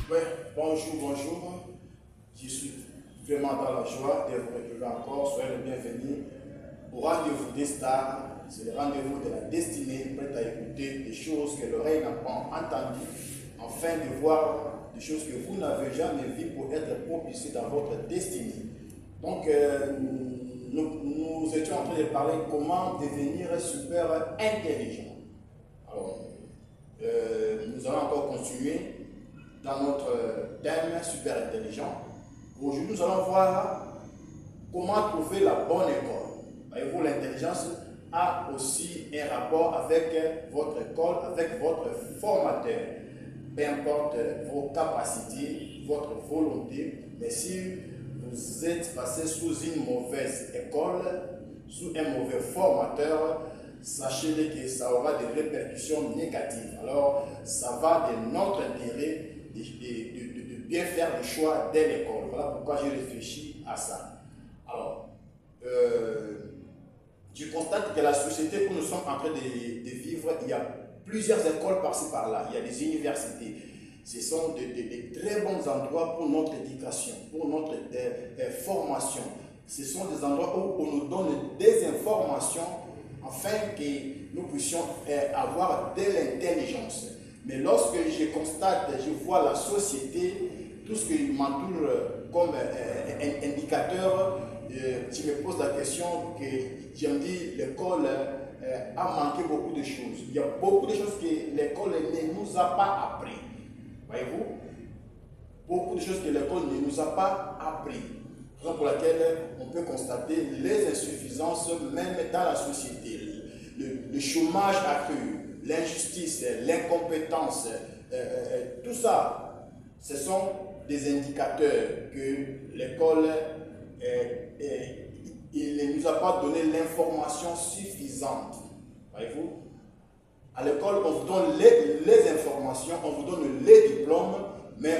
Ouais, bonjour, bonjour. Je suis vraiment dans la joie de vous retrouver encore. Soyez le bienvenu au rendez-vous des stars. C'est le rendez-vous de la destinée, prêt à écouter des choses que l'oreille n'a pas entendues, afin de voir des choses que vous n'avez jamais vues pour être propulsés dans votre destinée. Donc, nous étions en train de parler comment devenir super intelligent. Alors, nous allons encore continuer dans notre thème super intelligent. Aujourd'hui, nous allons voir comment trouver la bonne école. Voyez-vous, l'intelligence a aussi un rapport avec votre école, avec votre formateur. Peu importe vos capacités, votre volonté, mais si vous êtes passé sous une mauvaise école, sous un mauvais formateur, sachez que ça aura des répercussions négatives. Alors, ça va de notre intérêt de bien faire le choix dès l'école. Voilà pourquoi j'ai réfléchi à ça. Alors, je constate que la société où nous sommes en train de vivre, il y a plusieurs écoles par-ci par-là, il y a des universités. Ce sont de très bons endroits pour notre éducation, pour notre formation. Ce sont des endroits où on nous donne des informations afin que nous puissions avoir de l'intelligence. Mais lorsque je constate, je vois la société, tout ce qui m'entoure comme indicateur, je me pose la question que je me dis l'école a manqué beaucoup de choses. Il y a beaucoup de choses que l'école ne nous a pas appris. Voyez-vous? Beaucoup de choses que l'école ne nous a pas appris. Raison pour laquelle on peut constater les insuffisances même dans la société. Le chômage accru, l'injustice, l'incompétence, tout ça, ce sont des indicateurs que l'école il ne nous a pas donné l'information suffisante. Voyez-vous? À l'école, on vous donne les informations, on vous donne les diplômes, mais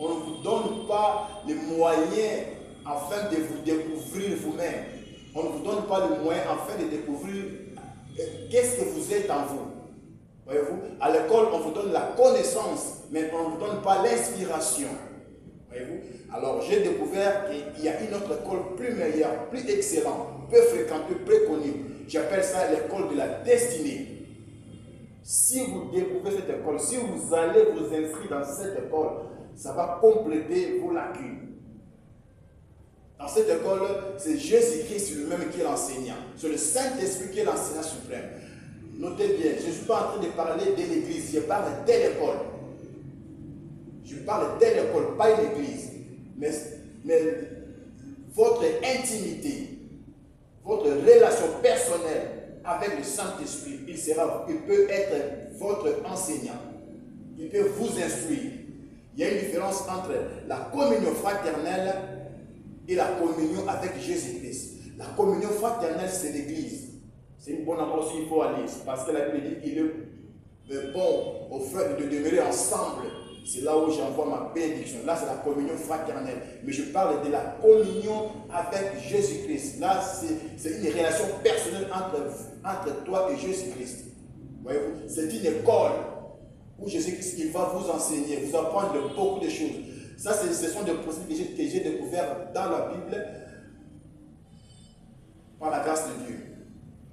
on ne vous donne pas les moyens afin de vous découvrir vous-même. On ne vous donne pas les moyens afin de découvrir qu'est-ce que vous êtes en vous. Voyez-vous? À l'école, on vous donne la connaissance, mais on ne vous donne pas l'inspiration. Voyez-vous? Alors, j'ai découvert qu'il y a une autre école plus meilleure, plus excellente, peu fréquentée, peu connue. J'appelle ça l'école de la destinée. Si vous découvrez cette école, si vous allez vous inscrire dans cette école, ça va compléter vos lacunes. Dans cette école, c'est Jésus-Christ lui-même qui est l'enseignant. C'est le Saint-Esprit qui est l'enseignant suprême. Notez bien, je ne suis pas en train de parler de l'église, je parle de l'école. Je parle de l'école, pas une église. Mais votre intimité, votre relation personnelle avec le Saint-Esprit, il peut être votre enseignant. Il peut vous instruire. Il y a une différence entre la communion fraternelle et la communion avec Jésus-Christ. La communion fraternelle, c'est l'église. C'est une bonne endroit où il faut aller. Parce que la Bible dit qu'il est bon aux frères de demeurer ensemble. C'est là où j'envoie ma bénédiction. Là, c'est la communion fraternelle. Mais je parle de la communion avec Jésus-Christ. Là, c'est une relation personnelle entre toi et Jésus-Christ. Voyez-vous, c'est une école où Jésus-Christ il va vous enseigner, vous apprendre beaucoup de choses. Ça, ce sont des principes que j'ai découverts dans la Bible par la grâce de Dieu.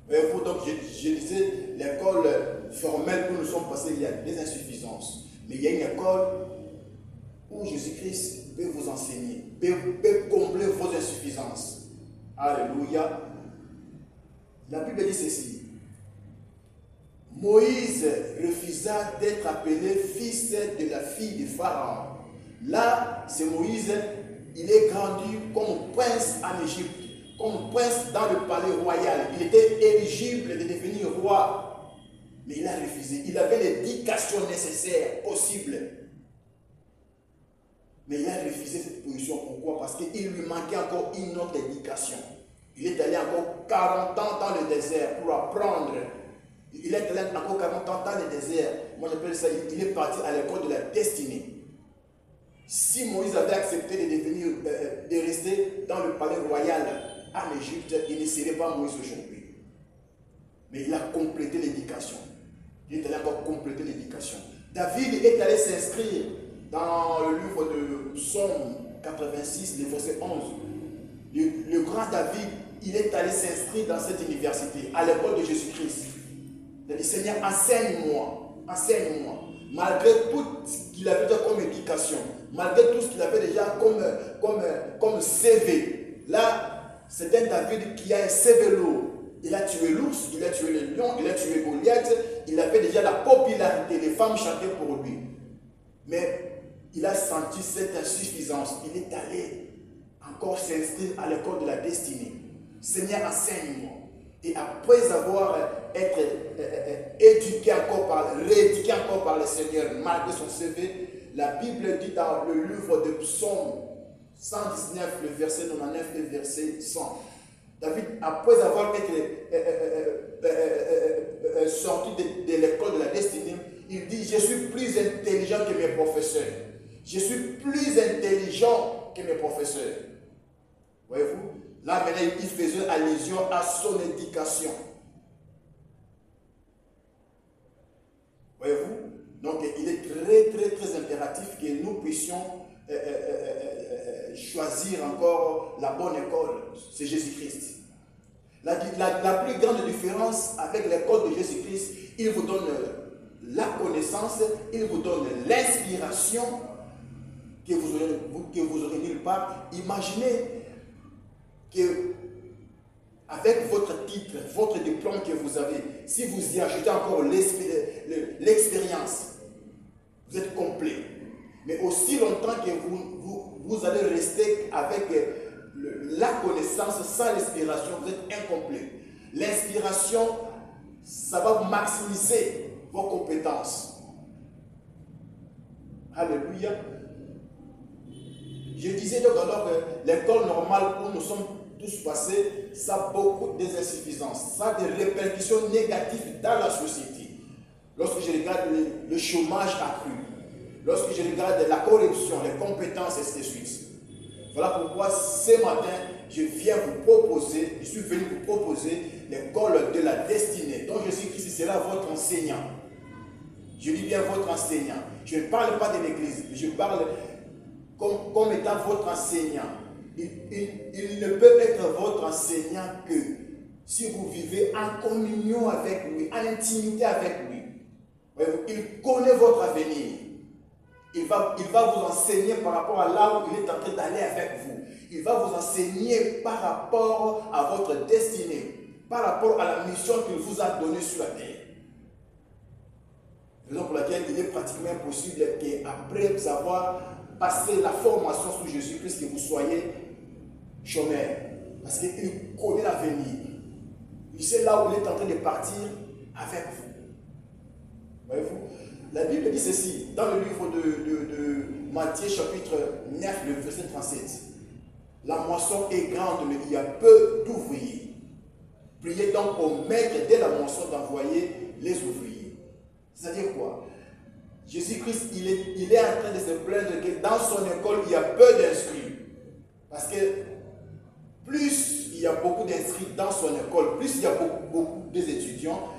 Voyez-vous, donc, je disais, l'école formelle où nous sommes passés, il y a des insuffisances. Mais il y a une école où Jésus-Christ peut vous enseigner, peut combler vos insuffisances. Alléluia. La Bible dit ceci. Moïse refusa d'être appelé fils de la fille de Pharaon. Là, c'est Moïse, il est grandi comme prince en Égypte, comme prince dans le palais royal. Il était éligible de devenir roi. Mais il a refusé. Il avait l'éducation nécessaire, possible. Mais il a refusé cette position. Pourquoi? Parce qu'il lui manquait encore une autre éducation. Il est allé encore 40 ans dans le désert pour apprendre. Il est allé encore 40 ans dans le désert. Moi j'appelle ça, il est parti à l'école de la destinée. Si Moïse avait accepté de rester dans le palais royal en Égypte, il ne serait pas Moïse aujourd'hui. Mais il a complété l'éducation. Il est allé encore compléter l'éducation. David est allé s'inscrire dans le livre de Psaume 86, le verset 11, le grand David, il est allé s'inscrire dans cette université, à l'école de Jésus-Christ. Il a dit, Seigneur, enseigne-moi, enseigne-moi. Malgré tout ce qu'il avait déjà comme éducation, malgré tout ce qu'il avait déjà comme CV. Là, c'est un David qui a un CV lourd. Il a tué l'ours, il a tué le lion, il a tué Goliath. Il avait déjà la popularité, les femmes chantaient pour lui. Mais il a senti cette insuffisance. Il est allé encore s'inscrire à l'école de la destinée. Seigneur, enseigne-moi. Et après avoir été rééduqué encore par le Seigneur, malgré son CV, la Bible dit dans le livre de Psaume 119, le verset 99 et verset 100. David, après avoir été sorti de l'école de la destinée, il dit, je suis plus intelligent que mes professeurs. Je suis plus intelligent que mes professeurs. Voyez-vous? Là, maintenant, il faisait allusion à son éducation. Voyez-vous? Donc, il est très impératif que nous puissions choisir encore la bonne école. C'est Jésus-Christ. La plus grande différence avec l'école de Jésus-Christ, il vous donne la connaissance, il vous donne l'inspiration que vous aurez nulle part. Imaginez que avec votre titre, votre diplôme que vous avez, si vous y ajoutez encore l'expérience, vous êtes complet. Mais aussi longtemps que vous allez rester avec la connaissance sans l'inspiration, vous êtes incomplet. L'inspiration, ça va maximiser vos compétences. Alléluia. Je disais donc alors que l'école normale où nous sommes tous passés, ça a beaucoup d'insuffisances, ça a des répercussions négatives dans la société. Lorsque je regarde le chômage accru, lorsque je regarde la corruption, les compétences, et ainsi de suite. Voilà pourquoi ce matin, je suis venu vous proposer l'école de la destinée, dont Jésus-Christ sera votre enseignant. Je dis bien votre enseignant. Je ne parle pas de l'église, je parle comme étant votre enseignant. Il ne peut être votre enseignant que si vous vivez en communion avec lui, en intimité avec lui. Il connaît votre avenir. Il va vous enseigner par rapport à là où il est en train d'aller avec vous. Il va vous enseigner par rapport à votre destinée, par rapport à la mission qu'il vous a donnée sur la terre. Raison pour laquelle il est pratiquement impossible qu'après avoir passé la formation sous Jésus-Christ, que vous soyez chômeur. Parce qu'il connaît l'avenir. Il sait là où il est en train de partir avec vous. Voyez-vous? La Bible dit ceci, dans le livre de Matthieu chapitre 9, le verset 37. La moisson est grande, mais il y a peu d'ouvriers. Priez donc au maître dès la moisson d'envoyer les ouvriers. C'est-à-dire quoi? Jésus-Christ, il est en train de se plaindre que dans son école, il y a peu d'inscrits. Parce que plus il y a beaucoup d'inscrits dans son école, plus il y a beaucoup d'étudiants,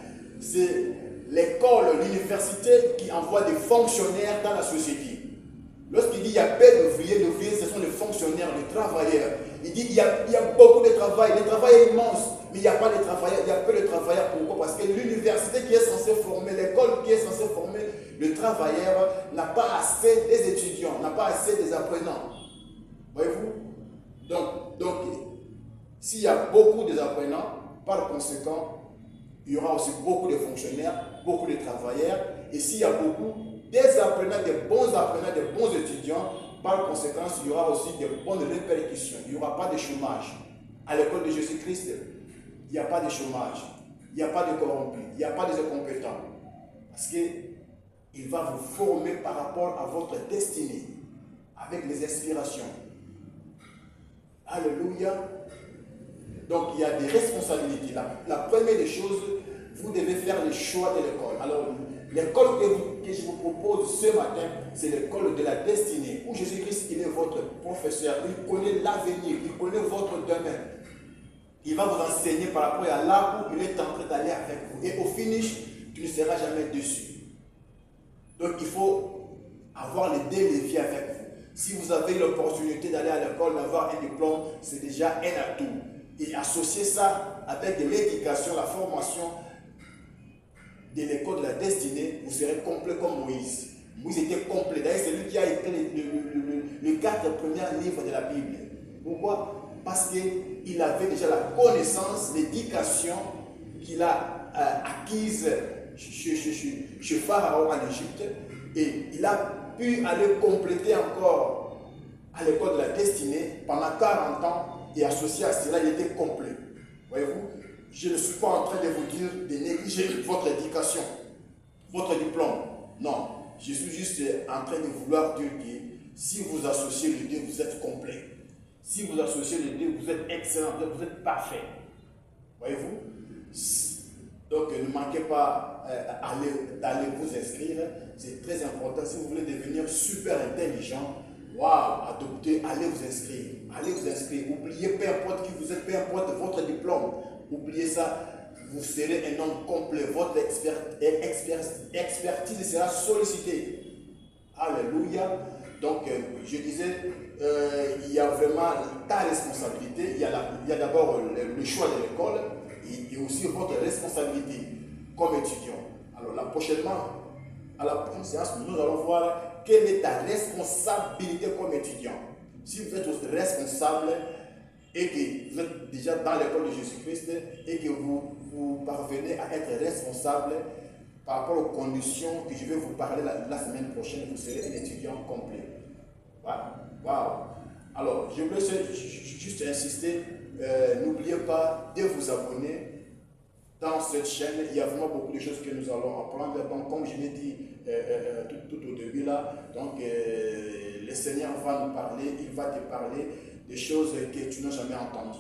c'est l'école, l'université qui envoie des fonctionnaires dans la société. Lorsqu'il dit qu'il y a peu d'ouvriers, ce sont les fonctionnaires, les travailleurs. Il dit qu'il y a beaucoup de travail, le travail est immense, mais il n'y a pas de travailleurs, il y a peu de travailleurs. Pourquoi? Parce que l'université qui est censée former, l'école qui est censée former le travailleur n'a pas assez des étudiants, n'a pas assez des apprenants. Voyez-vous? Donc s'il y a beaucoup d'apprenants, par conséquent, il y aura aussi beaucoup de fonctionnaires, beaucoup de travailleurs. Et s'il y a beaucoup des apprenants, des bons étudiants, par conséquent, il y aura aussi des bonnes répercussions. Il n'y aura pas de chômage. À l'école de Jésus-Christ, il n'y a pas de chômage. Il n'y a pas de corrompus. Il n'y a pas de incompétents. Parce qu'il va vous former par rapport à votre destinée, avec les inspirations. Alléluia. Donc, il y a des responsabilités. La première des choses, vous devez faire le choix de l'école. Alors, l'école que je vous propose ce matin, c'est l'école de la destinée, où Jésus-Christ, il est votre professeur. Il connaît l'avenir, il connaît votre domaine. Il va vous enseigner par rapport à là où il est en train d'aller avec vous. Et au finish, tu ne seras jamais déçu. Donc, il faut avoir les deux leviers avec vous. Si vous avez l'opportunité d'aller à l'école, d'avoir un diplôme, c'est déjà un atout. Et associer ça avec l'éducation, la formation de l'école de la destinée, vous serez complet comme Moïse. Moïse était complet. D'ailleurs, c'est lui qui a écrit les 4 premiers livres de la Bible. Pourquoi? Parce qu'il avait déjà la connaissance, l'éducation qu'il a acquise chez Pharaon en Égypte. Et il a pu aller compléter encore à l'école de la destinée pendant 40 ans. Et associé à cela, il était complet. Voyez-vous? Je ne suis pas en train de vous dire de négliger votre éducation, votre diplôme. Non, je suis juste en train de vouloir dire que si vous associez les deux, vous êtes complet. Si vous associez les deux, vous êtes excellent, vous êtes parfait. Voyez-vous? Donc ne manquez pas d'aller vous inscrire. C'est très important. Si vous voulez devenir super intelligent, waouh, adoptez, allez vous inscrire. Allez vous inscrire. Oubliez, peu importe qui vous êtes, peu importe votre diplôme. Oubliez ça. Vous serez un homme complet. Votre expertise sera sollicitée. Alléluia. Donc, je disais, il y a vraiment ta responsabilité. Il y a d'abord le choix de l'école et aussi votre responsabilité comme étudiant. Alors, prochainement, à la prochaine séance, nous allons voir quelle est ta responsabilité comme étudiant. Si vous êtes responsable et que vous êtes déjà dans l'école de Jésus-Christ et que vous parvenez à être responsable par rapport aux conditions que je vais vous parler la semaine prochaine, vous serez un étudiant complet. Wow. Alors, je voulais juste insister, n'oubliez pas de vous abonner dans cette chaîne. Il y a vraiment beaucoup de choses que nous allons apprendre. Donc, comme je l'ai dit tout au début là, donc le Seigneur va nous parler, il va te parler des choses que tu n'as jamais entendues.